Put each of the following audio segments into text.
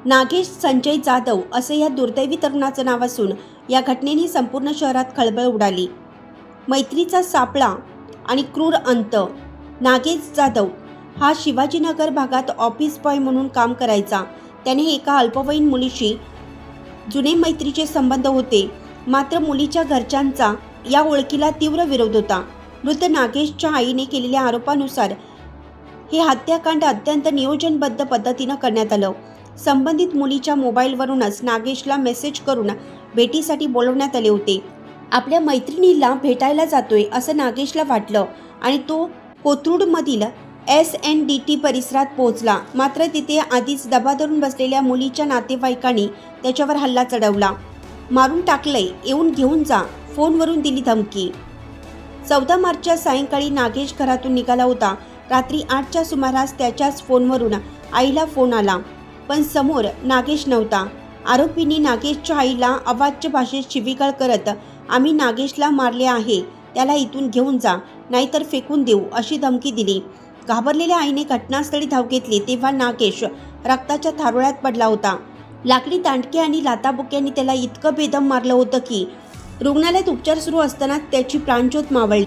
नागेश संजय जाधव असे या दुर्दैवी तरुणाचं नाव असून या घटनेने संपूर्ण शहरात खळबळ उडाली। मैत्रीचा सापळा आणि क्रूर अंत। नागेश जाधव हा शिवाजीनगर भागात ऑफिस बॉय म्हणून काम करायचा। त्याने एका अल्पवयीन मुलीशी जुने मैत्रीचे संबंध होते, मात्र मुलीच्या घरच्यांचा या ओळखीला तीव्र विरोध होता। मृत नागेशच्या आईने केलेल्या आरोपानुसार हे हत्याकांड अत्यंत नियोजनबद्ध पद्धतीने करण्यात आलं। संबंधित मुलीच्या मोबाईलवरूनच नागेशला मेसेज करून भेटीसाठी बोलवण्यात आले होते। आपल्या मैत्रिणीला भेटायला जातोय असं नागेशला वाटलं आणि तो कोथरूडमधील SNDT परिसरात पोहोचला। मात्र तिथे आधीच दबा धरून बसलेल्या मुलीच्या नातेवाईकांनी त्याच्यावर हल्ला चढवला। मारून टाकलंय, येऊन घेऊन जा, फोनवरून दिली धमकी। 14 मार्चच्या सायंकाळी नागेश घरातून निघाला होता। रात्री 8च्या सुमारास त्याच्याच फोनवरून आईला फोन आला, पण समोर नागेश नव्हता। आरोपींनी नागेशच्या आईला अवाच्य भाषेत शिवीगाळ करत आम्ही नागेशला मारले आहे, त्याला इथून घेऊन जा, नाहीतर फेकून देऊ अशी धमकी दिली। घाबरलेल्या आईने घटनास्थळी धाव घेतली तेव्हा नागेश रक्ताच्या थारोळ्यात पडला होता। लाकडी दांडके आणि लाथाबुक्यांनी त्याला इतकं बेदम मारलं होतं की रुग्णालयात उपचार सुरू असताना त्याची प्राणज्योत मावळली।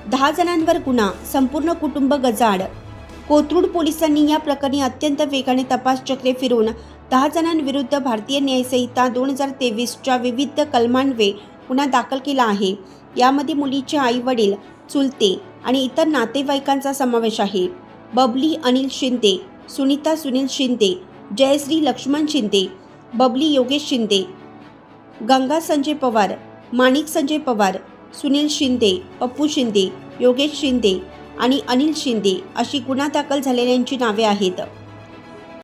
10 जणांवर गुन्हा, संपूर्ण कुटुंब गजाआड। कोथरूड पोलिसांनी या प्रकरणी अत्यंत वेगाने तपास चक्रे फिरवून 10 जणांविरुद्ध भारतीय न्यायसंहिता 2023च्या विविध कलमान्वये गुन्हा दाखल केला आहे। यामध्ये मुलीचे आई वडील, चुलते आणि इतर नातेवाईकांचा समावेश आहे। बबली अनिल शिंदे, सुनीता सुनील शिंदे, जयश्री लक्ष्मण शिंदे, बबली योगेश शिंदे, गंगा संजय पवार, माणिक संजय पवार, सुनील शिंदे, पप्पू शिंदे, योगेश शिंदे आणि अनिल शिंदे अशी गुन्हा दाखल झालेल्यांची नावे आहेत।